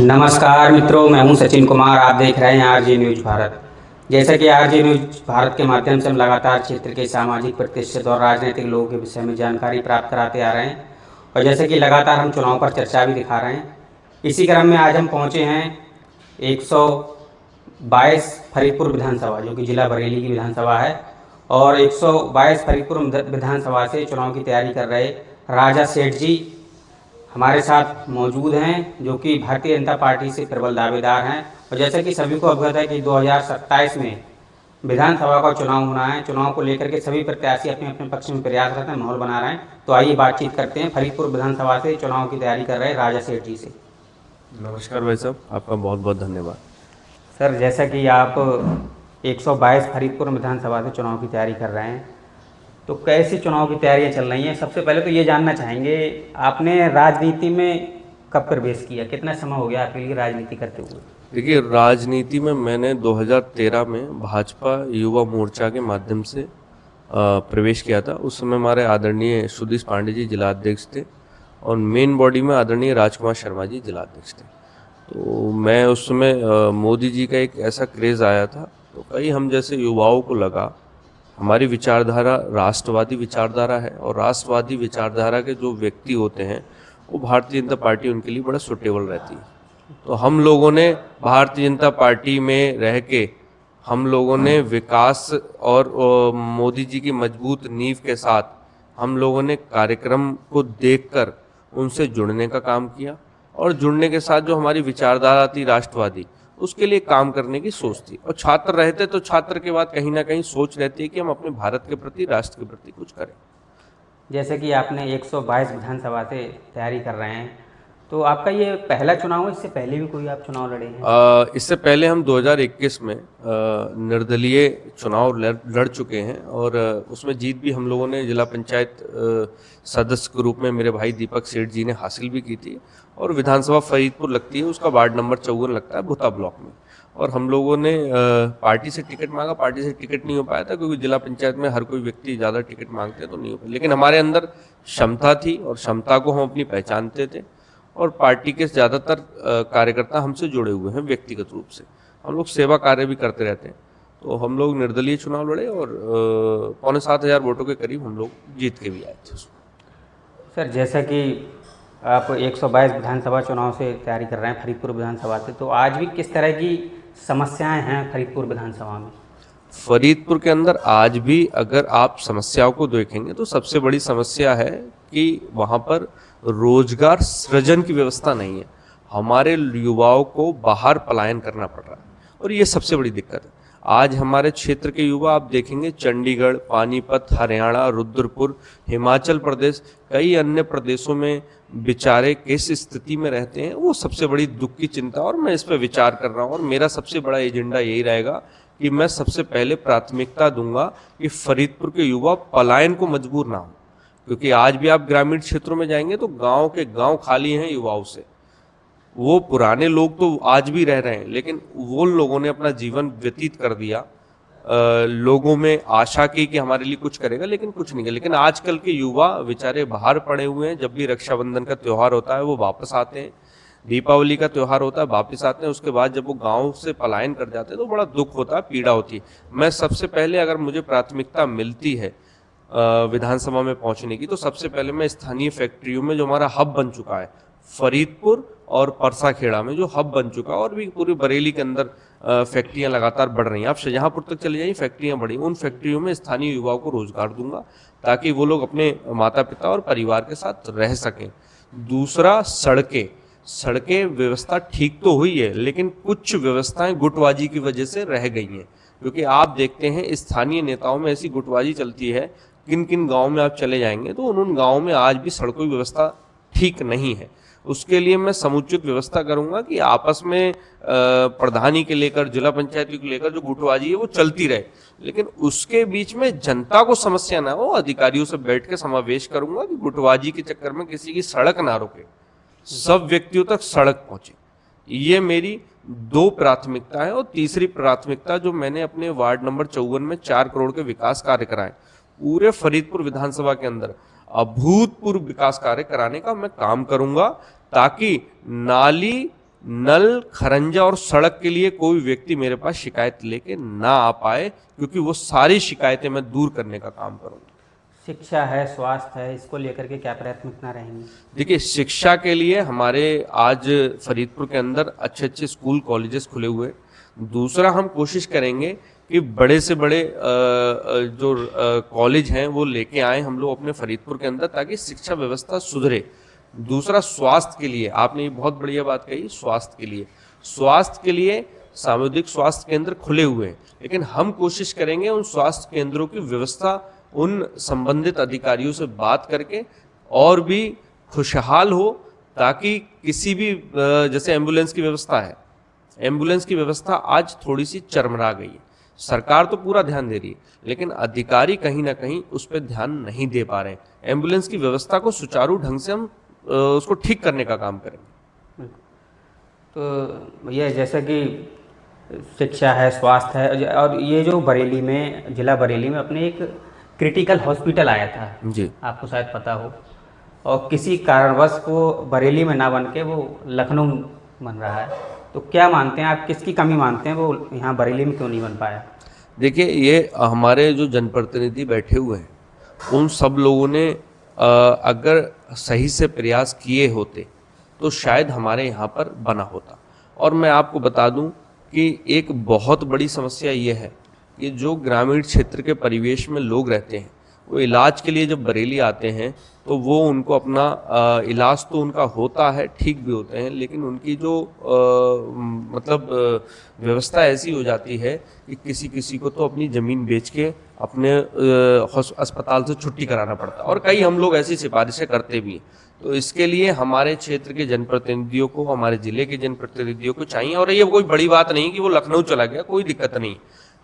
नमस्कार मित्रों, मैं हूं सचिन कुमार। आप देख रहे हैं आरजे न्यूज भारत। जैसा कि आरजे न्यूज भारत के माध्यम से हम लगातार क्षेत्र के सामाजिक प्रतिष्ठित और राजनीतिक लोगों के विषय में जानकारी प्राप्त कराते आ रहे हैं और जैसे कि लगातार हम चुनाव पर चर्चा भी दिखा रहे हैं। इसी क्रम में आज हम पहुंचे हैं 122 फरीदपुर विधानसभा, जो कि जिला बरेली की विधानसभा है, और 122 फरीदपुर विधानसभा से चुनाव की तैयारी कर रहे राजा सेठ जी हमारे साथ मौजूद हैं, जो कि भारतीय जनता पार्टी से प्रबल दावेदार हैं। और जैसे कि सभी को अवगत है कि 2027 में विधानसभा का चुनाव होना है। चुनाव को लेकर के सभी प्रत्याशी अपने अपने पक्ष में प्रयासरत हैं, माहौल बना रहे हैं। तो आइए बातचीत करते हैं फरीदपुर विधानसभा से चुनाव की तैयारी कर रहे राजा सेठ जी से। नमस्कार भाई साहब, आपका बहुत बहुत धन्यवाद। सर, जैसा कि आप 122 फरीदपुर विधानसभा से चुनाव की तैयारी कर रहे हैं, तो कैसी चुनाव की तैयारियां चल रही हैं? सबसे पहले तो ये जानना चाहेंगे, आपने राजनीति में कब प्रवेश किया? कितना समय हो गया आपके लिए राजनीति करते हुए? देखिए, राजनीति में मैंने 2013 में भाजपा युवा मोर्चा के माध्यम से प्रवेश किया था। उस समय हमारे आदरणीय सुधीश पांडे जी जिलाध्यक्ष थे और मेन बॉडी में आदरणीय राजकुमार शर्मा जी जिलाध्यक्ष थे। तो मैं उस समय मोदी जी का एक ऐसा क्रेज़ आया था, तो कई हम जैसे युवाओं को लगा हमारी विचारधारा राष्ट्रवादी विचारधारा है और राष्ट्रवादी विचारधारा के जो व्यक्ति होते हैं वो भारतीय जनता पार्टी उनके लिए बड़ा सुटेबल रहती है। तो हम लोगों ने भारतीय जनता पार्टी में रह के हम लोगों ने विकास और मोदी जी की मजबूत नींव के साथ हम लोगों ने कार्यक्रम को देखकर उनसे जुड़ने का काम किया और जुड़ने के साथ जो हमारी विचारधारा थी राष्ट्रवादी, उसके लिए काम करने की सोच थी। और छात्र रहते तो छात्र के बाद कहीं ना कहीं सोच रहती है कि हम अपने भारत के प्रति, राष्ट्र के प्रति कुछ करें। जैसे कि आपने 122 विधानसभा से तैयारी कर रहे हैं, तो आपका ये पहला चुनाव है? इससे पहले भी कोई आप चुनाव लड़े हैं? इससे पहले हम 2021 में निर्दलीय चुनाव लड़ चुके हैं और उसमें जीत भी हम लोगों ने जिला पंचायत सदस्य के रूप में मेरे भाई दीपक सेठ जी ने हासिल भी की थी। और विधानसभा फरीदपुर लगती है, उसका वार्ड नंबर 54 लगता है भुता ब्लॉक में। और हम लोगों ने पार्टी से टिकट मांगा, पार्टी से टिकट नहीं हो पाया था क्योंकि जिला पंचायत में हर कोई व्यक्ति ज़्यादा टिकट मांगते हैं तो नहीं हो पाया। लेकिन हमारे अंदर क्षमता थी और क्षमता को हम अपनी पहचानते थे और पार्टी के ज़्यादातर कार्यकर्ता हमसे जुड़े हुए हैं व्यक्तिगत रूप से। हम लोग सेवा कार्य भी करते रहते हैं। तो हम लोग निर्दलीय चुनाव लड़े और 6,500 वोटों के करीब हम लोग जीत के भी आए थे उसमें। सर, जैसा कि आप 122 विधानसभा चुनाव से तैयारी कर रहे हैं फरीदपुर विधानसभा से, तो आज भी किस तरह की समस्याएं हैं फरीदपुर विधानसभा में? फरीदपुर के अंदर आज भी अगर आप समस्याओं को देखेंगे तो सबसे बड़ी समस्या है कि वहाँ पर रोजगार सृजन की व्यवस्था नहीं है। हमारे युवाओं को बाहर पलायन करना पड़ रहा है और ये सबसे बड़ी दिक्कत है। आज हमारे क्षेत्र के युवा आप देखेंगे चंडीगढ़, पानीपत, हरियाणा, रुद्रपुर, हिमाचल प्रदेश, कई अन्य प्रदेशों में बेचारे किस स्थिति में रहते हैं, वो सबसे बड़ी दुख की चिंता। और मैं इस पर विचार कर रहा हूँ और मेरा सबसे बड़ा एजेंडा यही रहेगा कि मैं सबसे पहले प्राथमिकता दूंगा कि फरीदपुर के युवा पलायन को मजबूर ना हो। क्योंकि आज भी आप ग्रामीण क्षेत्रों में जाएंगे तो गांव के गांव खाली हैं युवाओं से। वो पुराने लोग तो आज भी रह रहे हैं लेकिन वो लोगों ने अपना जीवन व्यतीत कर दिया लोगों में आशा की कि हमारे लिए कुछ करेगा, लेकिन कुछ नहीं किया। लेकिन आजकल के युवा बेचारे बाहर पड़े हुए हैं। जब भी रक्षाबंधन का त्यौहार होता है वो वापस आते हैं, दीपावली का त्यौहार होता है वापस आते हैं। उसके बाद जब वो गांव से पलायन कर जाते हैं तो बड़ा दुख होता है, पीड़ा होती है। मैं सबसे पहले अगर मुझे प्राथमिकता मिलती है विधानसभा में पहुंचने की, तो सबसे पहले मैं स्थानीय फैक्ट्रियों में जो हमारा हब बन चुका है फरीदपुर और परसाखेड़ा में जो हब बन चुका है, और भी पूरी बरेली के अंदर फैक्ट्रियां लगातार बढ़ रही हैं। आप शाहजहांपुर तक चले जाइए, फैक्ट्रियां बढ़ी। उन फैक्ट्रियों में स्थानीय युवाओं को रोजगार दूंगा ताकि वो लोग अपने माता पिता और परिवार के साथ रह सकें। दूसरा, सड़कें व्यवस्था ठीक तो हुई है लेकिन कुछ व्यवस्थाएं गुटबाजी की वजह से रह गई हैं। क्योंकि आप देखते हैं स्थानीय नेताओं में ऐसी गुटबाजी चलती है, किन किन गाँव में आप चले जाएंगे तो उन गाँव में आज भी सड़कों की व्यवस्था ठीक नहीं है। उसके लिए मैं समुचित व्यवस्था करूंगा कि आपस में प्रधानी के लेकर, जिला पंचायत को लेकर जो गुटबाजी है वो चलती रहे, लेकिन उसके बीच में जनता को समस्या ना हो। अधिकारियों से बैठ के समावेश करूंगा कि गुटबाजी के चक्कर में किसी की सड़क ना रुके, सब व्यक्तियों तक सड़क पहुंचे। ये मेरी 2 प्राथमिकता है। और तीसरी प्राथमिकता जो मैंने अपने वार्ड नंबर 54 में 4 करोड़ के विकास कार्य कराए, पूरे फरीदपुर विधानसभा के अंदर अभूतपूर्व विकास कार्य कराने का मैं काम करूंगा ताकि नाली नल, खरंजा और सड़क के लिए कोई व्यक्ति मेरे पास शिकायत लेके ना आ पाए, क्योंकि वो सारी शिकायतें मैं दूर करने का काम करूंगा। शिक्षा है, स्वास्थ्य है, इसको लेकर के क्या प्राथमिकता रहेंगी? देखिए, शिक्षा के लिए हमारे आज फरीदपुर के अंदर अच्छे अच्छे स्कूल कॉलेजेस खुले हुए हैं। दूसरा, हम कोशिश करेंगे कि बड़े से बड़े जो कॉलेज हैं वो लेके आए हम लोग अपने फरीदपुर के अंदर, ताकि शिक्षा व्यवस्था सुधरे। दूसरा, स्वास्थ्य के लिए आपने ये बहुत बढ़िया बात कही। स्वास्थ्य के लिए सामुदायिक स्वास्थ्य केंद्र खुले हुए हैं, लेकिन हम कोशिश करेंगे उन स्वास्थ्य केंद्रों की व्यवस्था उन संबंधित अधिकारियों से बात करके और भी खुशहाल हो, ताकि किसी भी जैसे एम्बुलेंस की व्यवस्था है, एम्बुलेंस की व्यवस्था आज थोड़ी सी चरमरा गई है। सरकार तो पूरा ध्यान दे रही है, लेकिन अधिकारी कहीं ना कहीं उस पर ध्यान नहीं दे पा रहे हैं। एम्बुलेंस की व्यवस्था को सुचारू ढंग से हम उसको ठीक करने का काम करेंगे। तो भैया, जैसा कि शिक्षा है, स्वास्थ्य है, और ये जो बरेली में, जिला बरेली में अपने एक क्रिटिकल हॉस्पिटल आया था जी, आपको शायद पता हो, और किसी कारणवश वो बरेली में ना बन के वो लखनऊ बन रहा है। तो क्या मानते हैं आप, किसकी कमी मानते हैं, वो यहाँ बरेली में क्यों नहीं बन पाया? देखिए, ये हमारे जो जनप्रतिनिधि बैठे हुए हैं उन सब लोगों ने अगर सही से प्रयास किए होते तो शायद हमारे यहाँ पर बना होता। और मैं आपको बता दूं कि एक बहुत बड़ी समस्या ये है कि जो ग्रामीण क्षेत्र के परिवेश में लोग रहते हैं, वो इलाज के लिए जब बरेली आते हैं तो वो उनको अपना इलाज तो उनका होता है, ठीक भी होते हैं, लेकिन उनकी जो व्यवस्था ऐसी हो जाती है कि किसी किसी को तो अपनी ज़मीन बेच के अपने अस्पताल से छुट्टी कराना पड़ता है, और कई हम लोग ऐसी सिफारिशें करते भी हैं। तो इसके लिए हमारे क्षेत्र के जनप्रतिनिधियों को, हमारे जिले के जनप्रतिनिधियों को चाहिए, और ये कोई बड़ी बात नहीं कि वो लखनऊ चला गया, कोई दिक्कत नहीं।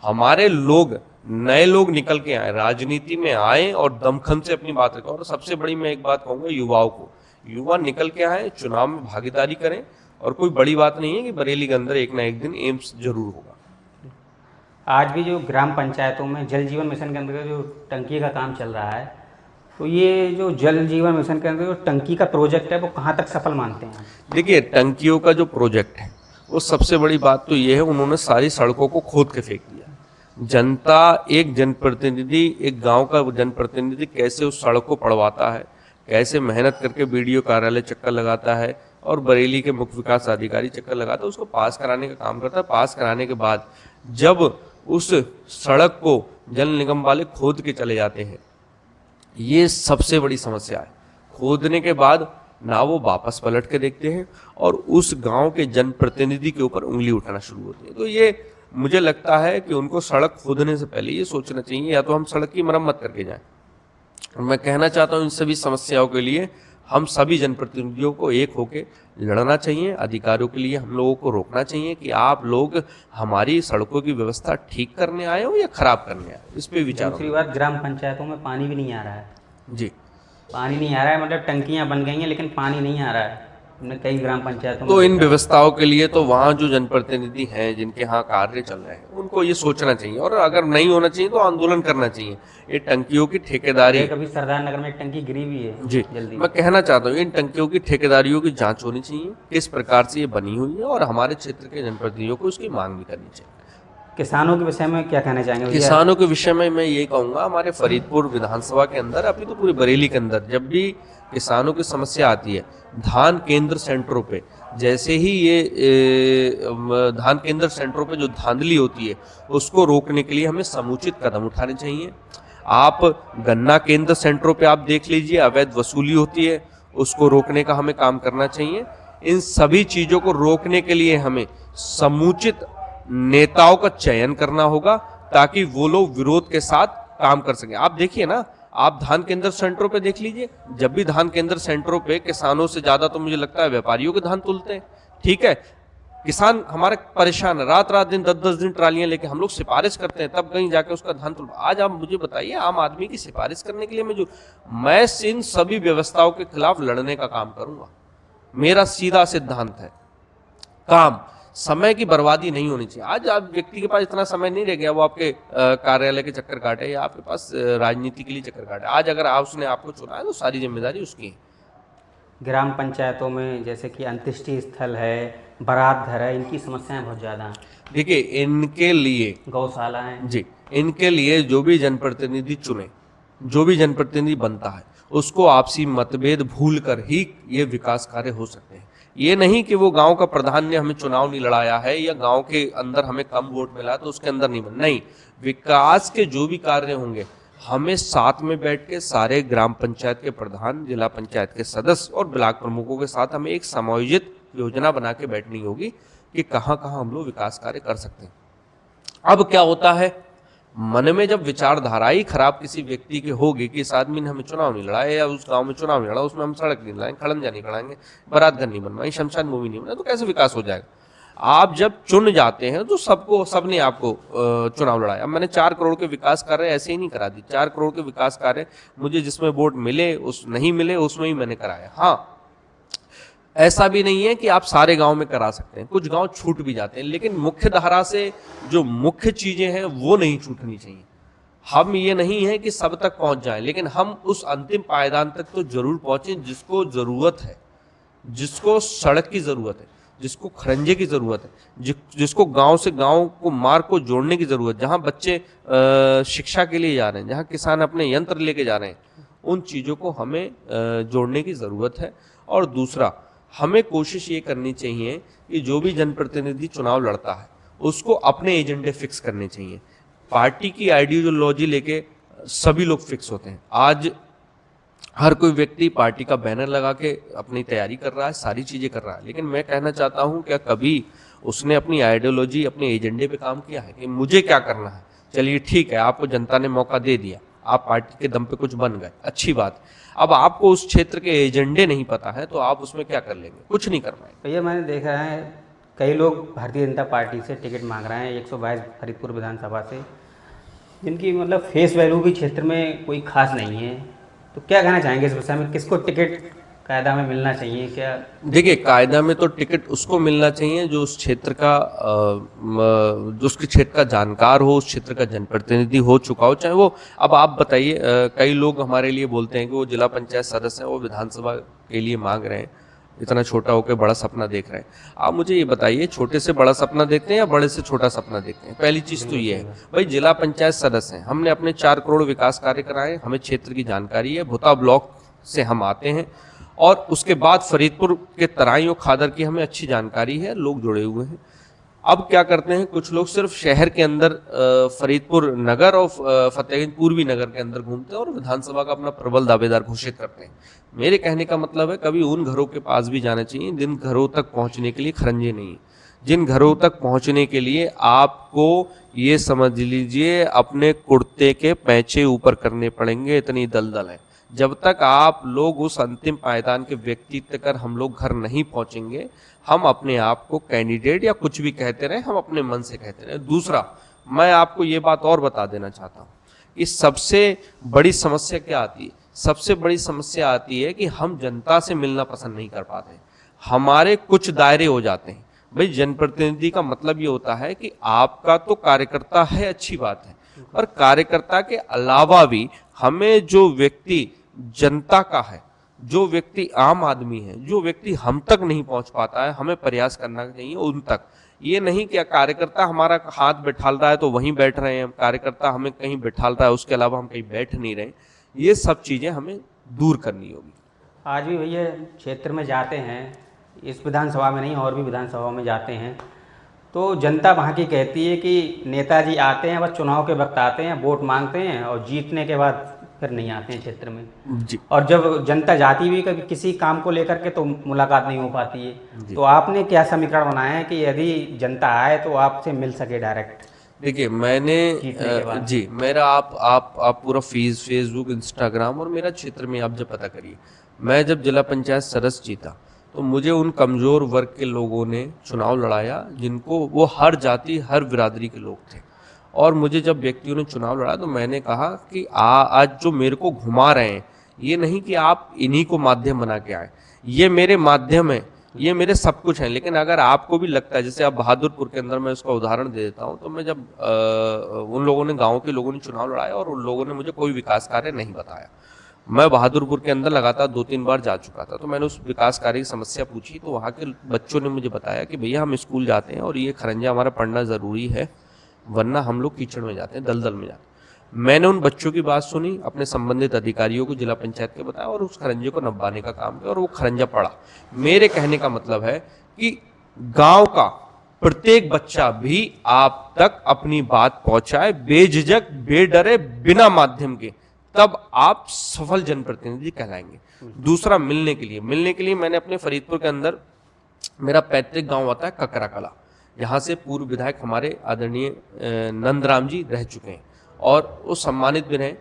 हमारे लोग, नए लोग निकल के आए, राजनीति में आए और दमखम से अपनी बात रखें। और सबसे बड़ी मैं एक बात कहूँगा युवाओं को, युवा निकल के आए, चुनाव में भागीदारी करें, और कोई बड़ी बात नहीं है कि बरेली के अंदर एक ना एक दिन एम्स जरूर होगा। आज भी जो ग्राम पंचायतों में जल जीवन मिशन के अंदर जो टंकी का काम चल रहा है, तो ये जो जल जीवन मिशन के अंदर जो टंकी का प्रोजेक्ट है वो कहाँ तक सफल मानते हैं? देखिए, टंकियों का जो प्रोजेक्ट है वो सबसे बड़ी बात तो ये है, उन्होंने सारी सड़कों को खोद के फेंक दिया। जनता, एक जनप्रतिनिधि, एक गांव का जनप्रतिनिधि कैसे उस सड़क को पड़वाता है, कैसे मेहनत करके बीडीओ कार्यालय चक्कर लगाता है और बरेली के मुख्य विकास अधिकारी चक्कर लगाता है, उसको पास कराने का काम करता है। पास कराने के बाद जब उस सड़क को जल निगम वाले खोद के चले जाते हैं, ये सबसे बड़ी समस्या है। खोदने के बाद ना वो वापस पलट के देखते हैं और उस गांव के जनप्रतिनिधि के ऊपर उंगली उठाना शुरू होती है। तो ये मुझे लगता है कि उनको सड़क खोदने से पहले ये सोचना चाहिए, या तो हम सड़क की मरम्मत करके जाएं। और मैं कहना चाहता हूं, इन सभी समस्याओं के लिए हम सभी जनप्रतिनिधियों को एक होकर लड़ना चाहिए। अधिकारियों के लिए हम लोगों को रोकना चाहिए कि आप लोग हमारी सड़कों की व्यवस्था ठीक करने आए हो या खराब करने आए हो, इस पे विचार। दूसरी बात, ग्राम पंचायतों में पानी भी नहीं आ रहा है। जी, पानी नहीं आ रहा है, मतलब टंकियां बन गई हैं लेकिन पानी नहीं आ रहा है कई ग्राम पंचायतों में। तो इन व्यवस्थाओं के लिए तो वहाँ जो जनप्रतिनिधि हैं, जिनके यहाँ कार्य चल रहे हैं, उनको ये सोचना चाहिए, और अगर नहीं होना चाहिए तो आंदोलन करना चाहिए। ये टंकियों की ठेकेदारी, कभी सरदार नगर में एक टंकी गिरी भी है जी, जल्दी। मैं कहना चाहता हूँ इन टंकियों की ठेकेदारियों की जांच होनी चाहिए, किस प्रकार से ये बनी हुई है, और हमारे क्षेत्र के जनप्रतिनिधियों को उसकी मांग भी करनी चाहिए। किसानों के विषय में क्या कहना चाहेंगे? किसानों के विषय में मैं ये कहूँगा, हमारे फरीदपुर विधानसभा के अंदर, अभी तो पूरी बरेली के अंदर, जब भी किसानों की समस्या आती है, धान केंद्र सेंटरों पे, जैसे ही ये धान केंद्र सेंटरों पे जो धांधली होती है उसको रोकने के लिए हमें समुचित कदम उठाने चाहिए। आप गन्ना केंद्र सेंटरों पे आप देख लीजिए, अवैध वसूली होती है, उसको रोकने का हमें काम करना चाहिए। इन सभी चीज़ों को रोकने के लिए हमें समुचित नेताओं का चयन करना होगा, ताकि वो लोग विरोध के साथ काम कर सकें। आप देखिए ना, आप धान केंद्र सेंटरों पे देख लीजिए, जब भी धान केंद्र सेंटरों पे किसानों से ज्यादा तो मुझे लगता है व्यापारियों के धान तुलते हैं। ठीक है, किसान हमारे परेशान है, रात रात दिन 10-10 दिन ट्रालियां लेके हम लोग सिफारिश करते हैं, तब कहीं जाके उसका धान तुल। आज आप मुझे बताइए, आम आदमी की सिफारिश करने के लिए मैं इन सभी व्यवस्थाओं के खिलाफ लड़ने का काम करूंगा। मेरा सीधा सिद्धांत है, काम, समय की बर्बादी नहीं होनी चाहिए। आज आप व्यक्ति के पास इतना समय नहीं रह गया वो आपके कार्यालय के चक्कर काटे या आपके पास राजनीति के लिए चक्कर काटे। आज अगर उसने आपको चुना है तो सारी जिम्मेदारी उसकी है। ग्राम पंचायतों में जैसे कि अंत्येष्टि स्थल है, बारात घर है, इनकी समस्याएं बहुत ज़्यादा हैं। देखिए, इनके लिए गौशाला है। जी, इनके लिए जो भी जनप्रतिनिधि चुने, जो भी जनप्रतिनिधि बनता है, उसको आपसी मतभेद भूल कर ही ये विकास कार्य हो सकते हैं। ये नहीं कि वो गांव का प्रधान ने हमें चुनाव नहीं लड़ाया है या गांव के अंदर हमें कम वोट मिला तो उसके अंदर नहीं बन, नहीं, विकास के जो भी कार्य होंगे हमें साथ में बैठ के सारे ग्राम पंचायत के प्रधान, जिला पंचायत के सदस्य और ब्लॉक प्रमुखों के साथ हमें एक समायोजित योजना बना के बैठनी होगी कि कहाँ कहाँ हम लोग विकास कार्य कर सकते हैं। अब क्या होता है, मन में जब विचारधारा ही खराब किसी व्यक्ति की होगी कि इस आदमी ने हमें चुनाव नहीं लड़ाया या उस गांव में चुनाव नहीं लड़ा, उसमें हम सड़क नहीं लगाएंगे, खड़ंजा नहीं खड़ाएंगे, बारात घर नहीं बनवाएंगे, शमशान भूमि नहीं बनाए, तो कैसे विकास हो जाएगा। आप जब चुन जाते हैं तो सबने आपको चुनाव लड़ाया। मैंने 4 करोड़ के विकास कार्य ऐसे ही नहीं करा दी। 4 करोड़ के विकास कार्य मुझे जिसमें वोट मिले उस नहीं मिले उसमें ही मैंने कराया। हाँ, ऐसा भी नहीं है कि आप सारे गांव में करा सकते हैं, कुछ गांव छूट भी जाते हैं, लेकिन मुख्य धारा से जो मुख्य चीजें हैं वो नहीं छूटनी चाहिए। हम ये नहीं है कि सब तक पहुंच जाएं, लेकिन हम उस अंतिम पायदान तक तो जरूर पहुंचें जिसको जरूरत है, जिसको सड़क की जरूरत है, जिसको खरंजे की जरूरत है, जिसको गांव से गांव को मार्ग को जोड़ने की जरूरत है, जहां बच्चे शिक्षा के लिए जा रहे हैं, जहां किसान अपने यंत्र लेके जा रहे हैं, उन चीजों को हमें जोड़ने की जरूरत है। और दूसरा, हमें कोशिश ये करनी चाहिए कि जो भी जनप्रतिनिधि चुनाव लड़ता है उसको अपने एजेंडे फिक्स करने चाहिए। पार्टी की आइडियोलॉजी लेके सभी लोग फिक्स होते हैं। आज हर कोई व्यक्ति पार्टी का बैनर लगा के अपनी तैयारी कर रहा है, सारी चीजें कर रहा है, लेकिन मैं कहना चाहता हूं, क्या कभी उसने अपनी आइडियोलॉजी, अपने एजेंडे पे काम किया है कि मुझे क्या करना है। चलिए ठीक है, आपको जनता ने मौका दे दिया, आप पार्टी के दम पे कुछ बन गए, अच्छी बात। अब आपको उस क्षेत्र के एजेंडे नहीं पता है तो आप उसमें क्या कर लेंगे, कुछ नहीं कर पाएंगे। भैया मैंने देखा है कई लोग भारतीय जनता पार्टी से टिकट मांग रहे हैं 122 फरीदपुर विधानसभा से, जिनकी मतलब फेस वैल्यू भी क्षेत्र में कोई खास नहीं है। तो क्या कहना चाहेंगे इस विषय में, किसको टिकट कायदा में मिलना चाहिए क्या? देखिए, कायदा में तो टिकट उसको मिलना चाहिए जो उस क्षेत्र का जो उसके क्षेत्र का जानकार हो, उस क्षेत्र का जनप्रतिनिधि हो चुका हो, चाहे वो, अब आप बताइए, कई लोग हमारे लिए बोलते हैं कि वो जिला पंचायत सदस्य हैं, वो विधानसभा के लिए मांग रहे हैं, इतना छोटा होकर बड़ा सपना देख रहे हैं। आप मुझे ये बताइए, छोटे से बड़ा सपना देखते हैं या बड़े से छोटा सपना देखते हैं? पहली चीज तो ये है भाई, जिला पंचायत सदस्य हैं, हमने अपने 4 करोड़ विकास कार्य कराए, हमें क्षेत्र की जानकारी है, भुता ब्लॉक से हम आते हैं, और उसके बाद फरीदपुर के तराई और खादर की हमें अच्छी जानकारी है, लोग जुड़े हुए हैं। अब क्या करते हैं, कुछ लोग सिर्फ शहर के अंदर फरीदपुर नगर और फतेहगंज पूर्वी नगर के अंदर घूमते हैं और विधानसभा का अपना प्रबल दावेदार घोषित करते हैं। मेरे कहने का मतलब है, कभी उन घरों के पास भी जाना चाहिए जिन घरों तक पहुंचने के लिए खरंजे नहीं, जिन घरों तक पहुंचने के लिए आपको ये समझ लीजिए अपने कुर्ते के पैंचे ऊपर करने पड़ेंगे, इतनी दलदल है। जब तक आप लोग उस अंतिम पायदान के व्यक्ति तक हम लोग घर नहीं पहुंचेंगे, हम अपने आप को कैंडिडेट या कुछ भी कहते रहे, हम अपने मन से कहते रहे। दूसरा, मैं आपको ये बात और बता देना चाहता हूँ कि सबसे बड़ी समस्या क्या आती है? सबसे बड़ी समस्या आती है कि हम जनता से मिलना पसंद नहीं कर पाते, हमारे कुछ दायरे हो जाते हैं। भाई, जनप्रतिनिधि का मतलब ये होता है कि आपका तो कार्यकर्ता है, अच्छी बात है, पर कार्यकर्ता के अलावा भी हमें जो व्यक्ति जनता का है, जो व्यक्ति आम आदमी है, जो व्यक्ति हम तक नहीं पहुंच पाता है, हमें प्रयास करना चाहिए उन तक। ये नहीं कि कार्यकर्ता हमारा हाथ बैठाल रहा है तो वहीं बैठ रहे हैं, कार्यकर्ता हमें कहीं बैठाल रहा है उसके अलावा हम कहीं बैठ नहीं रहे। ये सब चीजें हमें दूर करनी होगी। आज भी भैया क्षेत्र में जाते हैं, इस विधानसभा में नहीं और भी विधानसभा में जाते हैं, तो जनता वहाँ की कहती है कि नेताजी आते हैं, बस चुनाव के वक्त आते हैं, वोट मांगते हैं और जीतने के बाद फिर नहीं आते हैं क्षेत्र में जी। और जब जनता जाती भी कभी किसी काम को लेकर के तो मुलाकात नहीं हो पाती है। तो आपने क्या समीकरण बनाया है कि यदि जनता आए तो आपसे मिल सके डायरेक्ट? देखिए, मैंने जी, मेरा आप पूरा फेसबुक, इंस्टाग्राम और मेरा क्षेत्र में आप जब पता करिए, मैं जब जिला पंचायत सदस्य जीता तो मुझे उन कमजोर वर्ग के लोगों ने चुनाव लड़ाया, जिनको वो हर जाति हर बिरादरी के लोग थे, और मुझे जब व्यक्तियों ने चुनाव लड़ा तो मैंने कहा कि आज जो मेरे को घुमा रहे हैं, ये नहीं कि आप इन्हीं को माध्यम बना के आए, ये मेरे माध्यम है, ये मेरे सब कुछ है। लेकिन अगर आपको भी लगता है, जैसे अब बहादुरपुर के अंदर मैं उसका उदाहरण दे देता हूँ, तो मैं जब उन लोगों ने, गाँव के लोगों ने चुनाव लड़ाया और उन लोगों ने मुझे कोई विकास कार्य नहीं बताया, मैं बहादुरपुर के अंदर लगातार 2-3 बार जा चुका था, तो मैंने उस विकास कार्य की समस्या पूछी, तो वहाँ के बच्चों ने मुझे बताया कि भैया हम स्कूल जाते हैं और ये खरंजा हमारा पढ़ना ज़रूरी है, वरना हम लोग कीचड़ में जाते हैं, दलदल में जाते हैं। मैंने उन बच्चों की बात सुनी, अपने संबंधित अधिकारियों को, जिला पंचायत के बताया और उस खरंजे को नब्बाने का काम किया और वो खरंजा पड़ा। मेरे कहने का मतलब है कि गांव का प्रत्येक बच्चा भी आप तक अपनी बात पहुंचाए, बेझिझक, बेडरे, बिना माध्यम के, तब आप सफल जनप्रतिनिधि कहलाएंगे। दूसरा, मिलने के लिए मैंने अपने फरीदपुर के अंदर, मेरा पैतृक गांव आता है ककरा कला, यहाँ से पूर्व विधायक हमारे आदरणीय नंदराम जी रह चुके हैं और वो सम्मानित भी रहे।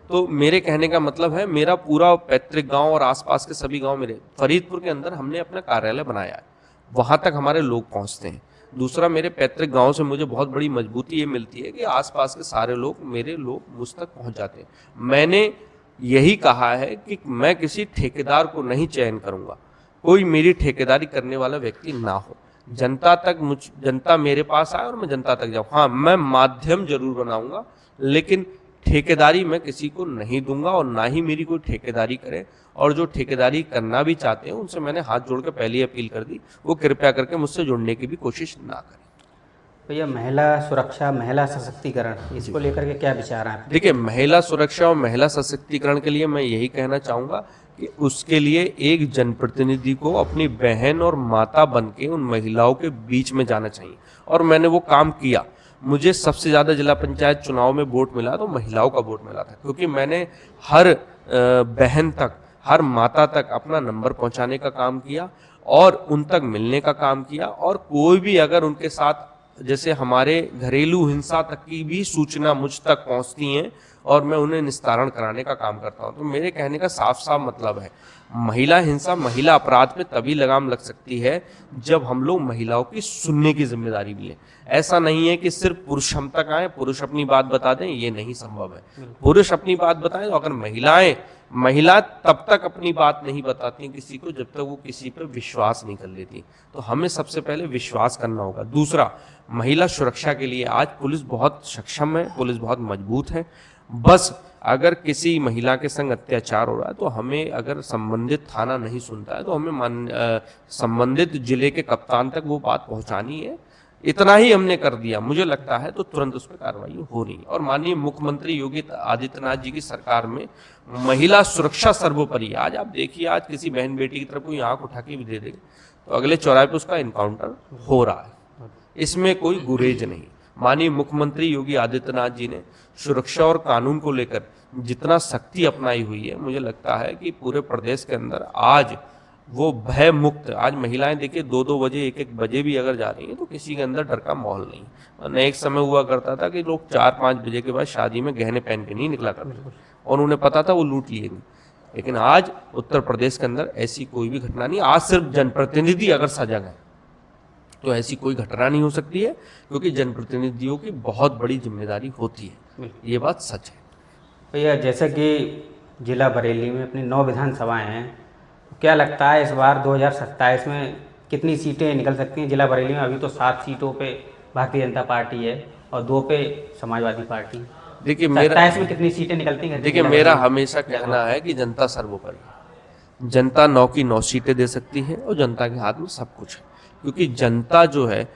तो मेरे कहने का मतलब है, मेरा पूरा पैतृक गांव और आसपास के सभी गांव मेरे फरीदपुर के अंदर हमने अपना कार्यालय बनाया है, वहां तक हमारे लोग पहुंचते हैं। दूसरा, मेरे पैतृक गांव से मुझे बहुत बड़ी मजबूती ये मिलती है कि आसपास के सारे लोग, मेरे लोग मुझ तक पहुंच जाते हैं। मैंने यही कहा है कि मैं किसी ठेकेदार को नहीं चयन करूंगा, कोई मेरी ठेकेदारी करने वाला व्यक्ति ना हो, जनता मेरे पास आए और मैं जनता तक जाऊं। हाँ, मैं माध्यम जरूर बनाऊंगा, लेकिन ठेकेदारी मैं किसी को नहीं दूंगा और ना ही मेरी कोई ठेकेदारी करे। और जो ठेकेदारी करना भी चाहते हैं उनसे मैंने हाथ जोड़ के पहले ही अपील कर दी, वो कृपया करके मुझसे जुड़ने की भी कोशिश ना करें। भैया, महिला सुरक्षा, महिला सशक्तिकरण, इसको लेकर के क्या विचार हैं? देखिए, महिला सुरक्षा और महिला सशक्तिकरण के लिए मैं यही कहना चाहूँगा कि उसके लिए एक जनप्रतिनिधि को अपनी बहन और माता बन के उन महिलाओं के बीच में जाना चाहिए, और मैंने वो काम किया। मुझे सबसे ज़्यादा जिला पंचायत चुनाव में वोट मिला तो महिलाओं का वोट मिला था, क्योंकि मैंने हर बहन तक, हर माता तक अपना नंबर पहुंचाने का काम किया और उन तक मिलने का काम किया। और कोई भी अगर उनके साथ, जैसे हमारे घरेलू हिंसा तक की भी सूचना मुझ तक पहुंचती हैं और मैं उन्हें निस्तारण कराने का काम करता हूं। तो मेरे कहने का साफ साफ मतलब है, महिला हिंसा, महिला अपराध पे तभी लगाम लग सकती है जब हम लोग महिलाओं की सुनने की जिम्मेदारी भी लें। ऐसा नहीं है कि सिर्फ पुरुष हम तक आए, पुरुष अपनी बात बता दें, ये नहीं संभव है। पुरुष अपनी बात बताएं, तो अगर महिला तब तक अपनी बात नहीं बताती किसी को जब तक वो किसी पर विश्वास नहीं कर लेती। तो हमें सबसे पहले विश्वास करना होगा। दूसरा, महिला सुरक्षा के लिए आज पुलिस बहुत सक्षम है, पुलिस बहुत मजबूत है। बस अगर किसी महिला के संग अत्याचार हो रहा है तो हमें, अगर संबंधित थाना नहीं सुनता है तो हमें संबंधित जिले के कप्तान तक वो बात पहुंचानी है। इतना ही हमने कर दिया, मुझे लगता है, तो तुरंत उस पर कार्रवाई हो रही है। और माननीय मुख्यमंत्री योगी आदित्यनाथ जी की सरकार में महिला सुरक्षा सर्वोपरि है। आज आप देखिए, आज किसी बहन बेटी की तरफ कोई आंख उठा के भी दे देगा तो अगले चौराहे पे उसका इनकाउंटर हो रहा है, इसमें कोई गुरेज नहीं। माननीय मुख्यमंत्री योगी आदित्यनाथ जी ने सुरक्षा और कानून को लेकर जितना सख्ती अपनाई हुई है, मुझे लगता है कि पूरे प्रदेश के अंदर आज वो भय मुक्त, आज महिलाएं देखिए 2-2 बजे, 1-1 बजे भी अगर जा रही हैं तो किसी के अंदर डर का माहौल नहीं। और एक समय हुआ करता था कि लोग 4-5 बजे के बाद शादी में गहने पहन के नहीं निकला करते और उन्हें पता था वो लूट लिएंगे। लेकिन आज उत्तर प्रदेश के अंदर ऐसी कोई भी घटना नहीं। आज सिर्फ जनप्रतिनिधि अगर सजग है तो ऐसी कोई घटना नहीं हो सकती है, क्योंकि जनप्रतिनिधियों की बहुत बड़ी जिम्मेदारी होती है, ये बात सच है। भैया, जैसे कि जिला बरेली में अपनी 9 विधानसभाएं हैं, क्या लगता है इस बार 2027 में कितनी सीटें निकल सकती हैं जिला बरेली में? अभी तो 7 सीटों पे भारतीय जनता पार्टी है और 2 पे समाजवादी पार्टी। देखिए, 27 में कितनी सीटें निकलती हैं? देखिए, मेरा हमेशा कहना है कि जनता सर्वोपरि है। जनता 9 की 9 सीटें दे सकती है और जनता के हाथ में सब कुछ है, क्योंकि जनता जो है,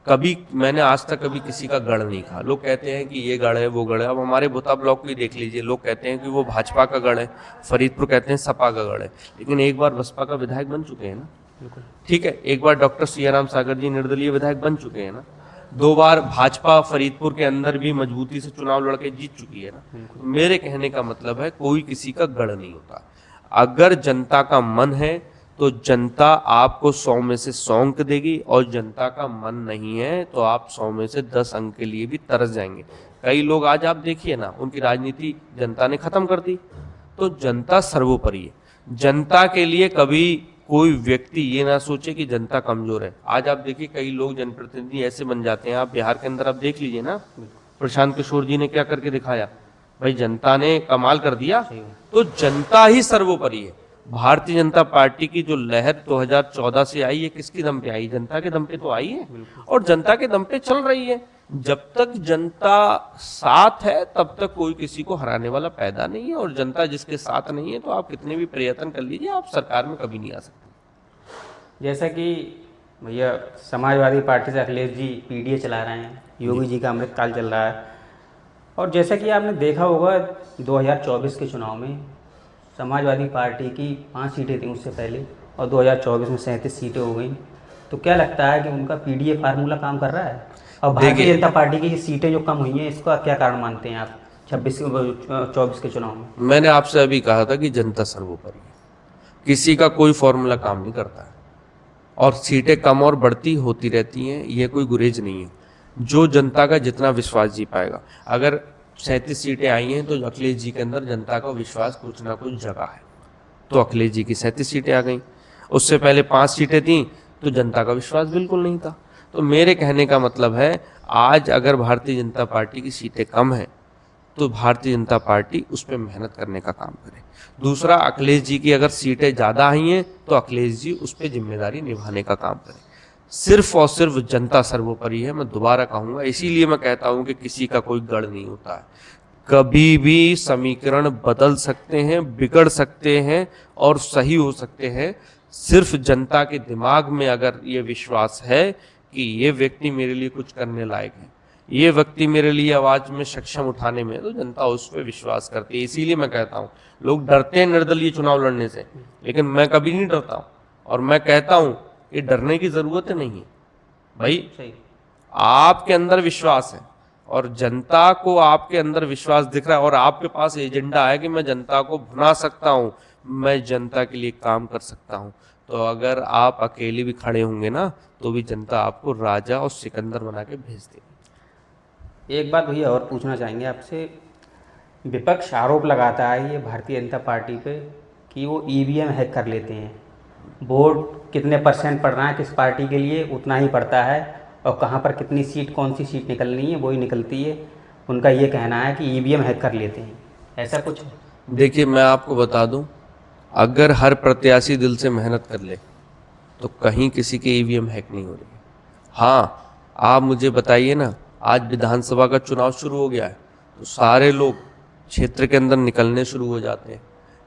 मैंने आज तक कभी किसी का गढ़ नहीं कहा। लोग कहते हैं कि ये गढ़ है, वो गढ़ है। अब हमारे भोता ब्लॉक को ही देख लीजिए, लोग कहते हैं कि वो भाजपा का गढ़ है, फरीदपुर कहते हैं सपा का गढ़ है, लेकिन एक बार बसपा का विधायक बन चुके हैं ना। ठीक है, एक बार डॉक्टर सियाराम सागर जी निर्दलीय विधायक बन चुके हैं ना। 2 बार भाजपा फरीदपुर के अंदर भी मजबूती से चुनाव लड़के जीत चुकी है ना। मेरे कहने का मतलब है, कोई किसी का गढ़ नहीं होता। अगर जनता का मन है तो जनता आपको 100 में से 100 अंक देगी, और जनता का मन नहीं है तो आप 100 में से 10 अंक के लिए भी तरस जाएंगे। कई लोग आज आप देखिए ना, उनकी राजनीति जनता ने खत्म कर दी। तो जनता सर्वोपरि है। जनता के लिए कभी कोई व्यक्ति ये ना सोचे कि जनता कमजोर है। आज आप देखिए, कई लोग जनप्रतिनिधि ऐसे बन जाते हैं, आप बिहार के अंदर आप देख लीजिए ना, प्रशांत किशोर जी ने क्या करके दिखाया, भाई जनता ने कमाल कर दिया। तो जनता ही सर्वोपरि है। भारतीय जनता पार्टी की जो लहर 2014 से आई है, किसकी दम पे आई? जनता के दम पे तो आई है, और जनता के दम पे चल रही है। जब तक जनता साथ है तब तक कोई किसी को हराने वाला पैदा नहीं है, और जनता जिसके साथ नहीं है तो आप कितने भी प्रयत्न कर लीजिए, आप सरकार में कभी नहीं आ सकते। जैसा कि भैया समाजवादी पार्टी से अखिलेश जी पीडीए चला रहे हैं, योगी जी का अमृतकाल चल रहा है, और जैसा कि आपने देखा होगा 2024 के चुनाव में समाजवादी पार्टी की 5 सीटें थी उससे पहले, और 2024 में 37 सीटें हो गई। तो क्या लगता है कि उनका पीडीए फार्मूला काम कर रहा है? और भारतीय जनता पार्टी की सीटें जो कम हुई हैं, इसका क्या कारण मानते हैं आप 24 के चुनाव में? मैंने आपसे अभी कहा था कि जनता सर्वोपरि है, किसी का कोई फॉर्मूला काम नहीं करता है, और सीटें कम और बढ़ती होती रहती हैं, ये कोई गुरेज नहीं है। जो जनता का जितना विश्वास जी पाएगा, अगर 37 सीटें आई हैं तो अखिलेश जी के अंदर जनता का विश्वास कुछ ना कुछ जगह है, तो अखिलेश जी की 37 सीटें आ गई। उससे पहले 5 सीटें थीं तो जनता का विश्वास बिल्कुल नहीं था। तो मेरे कहने का मतलब है, आज अगर भारतीय जनता पार्टी की सीटें कम हैं तो भारतीय जनता पार्टी उस पर मेहनत करने का काम करे। दूसरा, अखिलेश जी की अगर सीटें ज़्यादा आई हैं तो अखिलेश जी उस पर जिम्मेदारी निभाने का काम करें। सिर्फ और सिर्फ जनता सर्वोपरि है, मैं दोबारा कहूँगा। इसीलिए मैं कहता हूँ कि किसी का कोई गढ़ नहीं होता है, कभी भी समीकरण बदल सकते हैं, बिगड़ सकते हैं और सही हो सकते हैं। सिर्फ जनता के दिमाग में अगर ये विश्वास है कि ये व्यक्ति मेरे लिए कुछ करने लायक है, ये व्यक्ति मेरे लिए आवाज में सक्षम उठाने में, तो जनता उस पर विश्वास करती है। इसीलिए मैं कहता हूँ, लोग डरते हैं निर्दलीय चुनाव लड़ने से, लेकिन मैं कभी नहीं डरता हूँ, और मैं कहता हूँ कि डरने की जरूरत नहीं है। भाई आपके अंदर विश्वास है और जनता को आपके अंदर विश्वास दिख रहा है, और आपके पास एजेंडा है कि मैं जनता को भुना सकता हूँ, मैं जनता के लिए काम कर सकता हूँ, तो अगर आप अकेले भी खड़े होंगे ना, तो भी जनता आपको राजा और सिकंदर बना के भेज देगी। एक बात भैया और पूछना चाहेंगे आपसे, विपक्ष आरोप लगाता है ये भारतीय जनता पार्टी पे कि वो ईवीएम हैक कर लेते हैं, वोट कितने % पड़ रहा है किस पार्टी के लिए उतना ही पड़ता है, और कहाँ पर कितनी सीट, कौन सी सीट निकलनी है वही निकलती है। उनका ये कहना है कि ईवीएम हैक कर लेते हैं, ऐसा कुछ? देखिए, मैं आपको बता दूं, अगर हर प्रत्याशी दिल से मेहनत कर ले तो कहीं किसी के ईवीएम हैक नहीं हो रही है। हाँ, आप मुझे बताइए ना, आज विधानसभा का चुनाव शुरू हो गया है तो सारे लोग क्षेत्र के अंदर निकलने शुरू हो जाते हैं।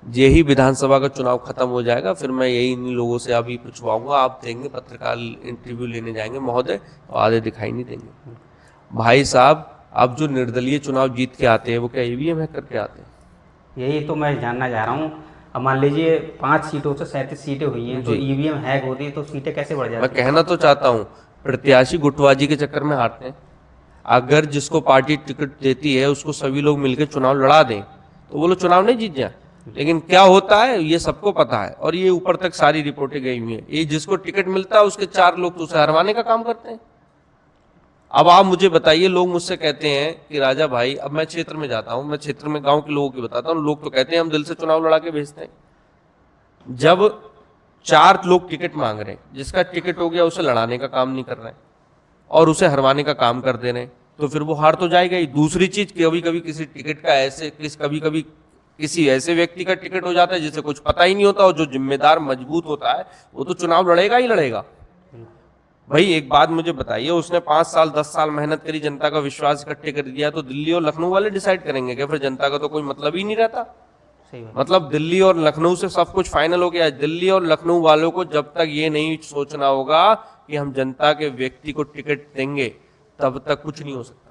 यही विधानसभा का चुनाव खत्म हो जाएगा, फिर मैं यही इन लोगों से अभी पूछवाऊंगा, आप देंगे पत्रकार इंटरव्यू लेने जाएंगे महोदय, तो आधे दिखाई नहीं देंगे। भाई साहब, अब जो निर्दलीय चुनाव जीत के आते हैं वो क्या ईवीएम हैक करके आते हैं? यही तो मैं जानना चाह रहा हूँ। अब मान लीजिए 5 सीटों से 37 सीटें हुई हैं, तो ईवीएम हैक होती है तो सीटें कैसे बढ़ जाती मैं कहना तो चाहता हूँ, प्रत्याशी गुटबाजी के चक्कर में हारते हैं। अगर जिसको पार्टी टिकट देती है उसको सभी लोग मिलकर चुनाव लड़ा दें तो वो लोग चुनाव नहीं जीत जाए। लेकिन क्या होता है ये सबको पता है, और ये ऊपर तक सारी रिपोर्टें गई हुई हैं। ये जिसको टिकट मिलता है उसके 4 लोग तो उसे हरवाने का काम करते हैं। अब आप मुझे बताइए, लोग मुझसे कहते हैं कि राजा भाई, अब मैं क्षेत्र में जाता हूं, मैं क्षेत्र में गांव के लोगों की बताता हूं, लोग तो कहते हैं हम दिल से चुनाव लड़ा के भेजते हैं। जब 4 लोग टिकट मांग रहे हैं, जिसका टिकट हो गया उसे लड़ाने का काम नहीं कर रहे हैं और उसे हरवाने का काम कर दे रहे हैं, तो फिर वो हार तो जाएगा ही। दूसरी चीज, कभी कभी किसी टिकट का ऐसे कभी कभी किसी ऐसे व्यक्ति का टिकट हो जाता है जिसे कुछ पता ही नहीं होता, और जो जिम्मेदार मजबूत होता है वो तो चुनाव लड़ेगा ही लड़ेगा। भाई एक बात मुझे बताइए, उसने 5 साल 10 साल मेहनत करी, जनता का विश्वास इकट्ठे कर दिया, तो दिल्ली और लखनऊ वाले डिसाइड करेंगे क्या? फिर जनता का तो कोई मतलब ही नहीं रहता। सही बात। मतलब दिल्ली और लखनऊ से सब कुछ फाइनल हो गया। दिल्ली और लखनऊ वालों को जब तक ये नहीं सोचना होगा कि हम जनता के व्यक्ति को टिकट देंगे, तब तक कुछ नहीं हो सकता।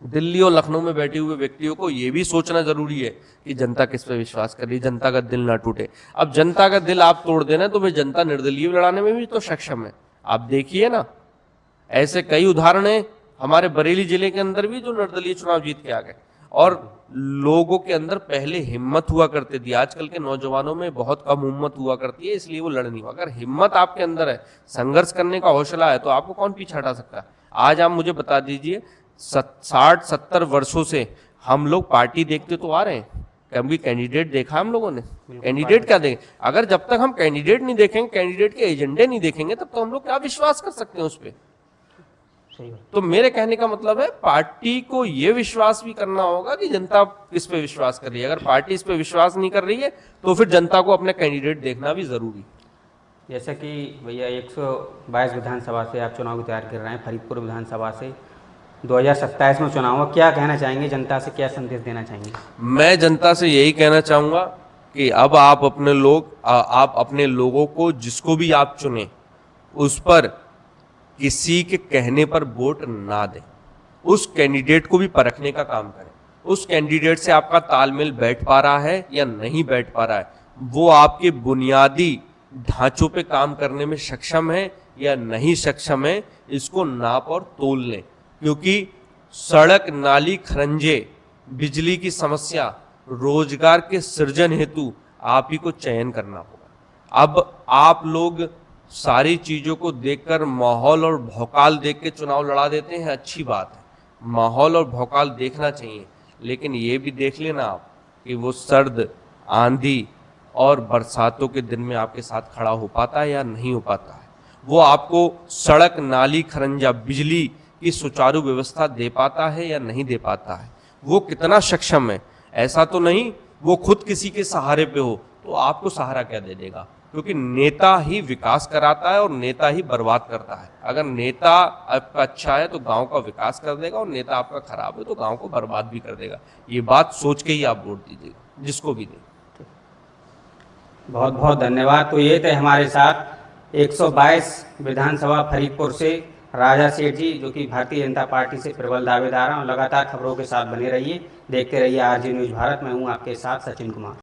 दिल्ली और लखनऊ में बैठे हुए व्यक्तियों को यह भी सोचना जरूरी है कि जनता किस पे विश्वास कर रही है, जनता का दिल ना टूटे। अब जनता का दिल आप तोड़ देना तो फिर जनता निर्दलीय लड़ाने में भी तो सक्षम है। आप देखिए ना, ऐसे कई उदाहरण हैं हमारे बरेली जिले के अंदर भी जो निर्दलीय चुनाव जीत के आ गए, और लोगों के अंदर पहले हिम्मत हुआ करती थी। आजकल के नौजवानों में बहुत कम हिम्मत हुआ करती है, इसलिए वो लड़ नहीं हुआ। अगर हिम्मत आपके अंदर है, संघर्ष करने का हौसला है, तो आपको कौन पीछे हटा सकता है? आज आप मुझे बता दीजिए, 60-70 वर्षों से हम लोग पार्टी देखते तो आ रहे हैं, कभी कैंडिडेट देखा हम लोगों ने? कैंडिडेट क्या देखें? अगर जब तक हम कैंडिडेट नहीं देखेंगे, कैंडिडेट के एजेंडे नहीं देखेंगे, तब तो हम लोग क्या विश्वास कर सकते हैं उस पर? तो मेरे कहने का मतलब है, पार्टी को यह विश्वास भी करना होगा कि जनता किस पे विश्वास कर रही है। अगर पार्टी इस पे विश्वास नहीं कर रही है तो फिर जनता को अपने कैंडिडेट देखना भी जरूरी। जैसा कि भैया 122 विधानसभा से आप चुनाव की तैयारी कर रहे हैं, फरीदपुर विधानसभा से, 2027 में चुनाव है, क्या कहना चाहेंगे जनता से, क्या संदेश देना चाहेंगे? मैं जनता से यही कहना चाहूँगा कि अब आप अपने लोगों को, जिसको भी आप चुने, उस पर किसी के कहने पर वोट ना दें। उस कैंडिडेट को भी परखने का काम करें। उस कैंडिडेट से आपका तालमेल बैठ पा रहा है या नहीं बैठ पा रहा है, वो आपके बुनियादी ढांचों पे काम करने में सक्षम है या नहीं सक्षम है, इसको नाप और तोल लें। क्योंकि सड़क, नाली, खरंजे, बिजली की समस्या, रोजगार के सृजन हेतु आप ही को चयन करना होगा। अब आप लोग सारी चीजों को देखकर माहौल और भौकाल देख के चुनाव लड़ा देते हैं, अच्छी बात है, माहौल और भौकाल देखना चाहिए, लेकिन ये भी देख लेना आप कि वो सर्द, आंधी और बरसातों के दिन में आपके साथ खड़ा हो पाता है या नहीं हो पाता है। वो आपको सड़क, नाली, खरंजा, बिजली की सुचारू व्यवस्था दे पाता है या नहीं दे पाता है, वो कितना सक्षम है। ऐसा तो नहीं वो खुद किसी के सहारे पे हो तो आपको सहारा क्या दे देगा, क्योंकि नेता ही विकास कराता है और नेता ही बर्बाद करता है। अगर नेता आपका अच्छा है तो गांव का विकास कर देगा, और नेता आपका खराब है तो गांव को बर्बाद भी कर देगा। ये बात सोच के ही आप वोट दीजिएगा, जिसको भी दें। बहुत बहुत धन्यवाद। तो ये थे हमारे साथ 122 विधानसभा फरीदपुर से राजा सेठ जी, जो कि भारतीय जनता पार्टी से प्रबल दावेदार हैं। और लगातार खबरों के साथ बने रहिए, देखते रहिए आरजे न्यूज़ भारत। मैं हूँ आपके साथ सचिन कुमार।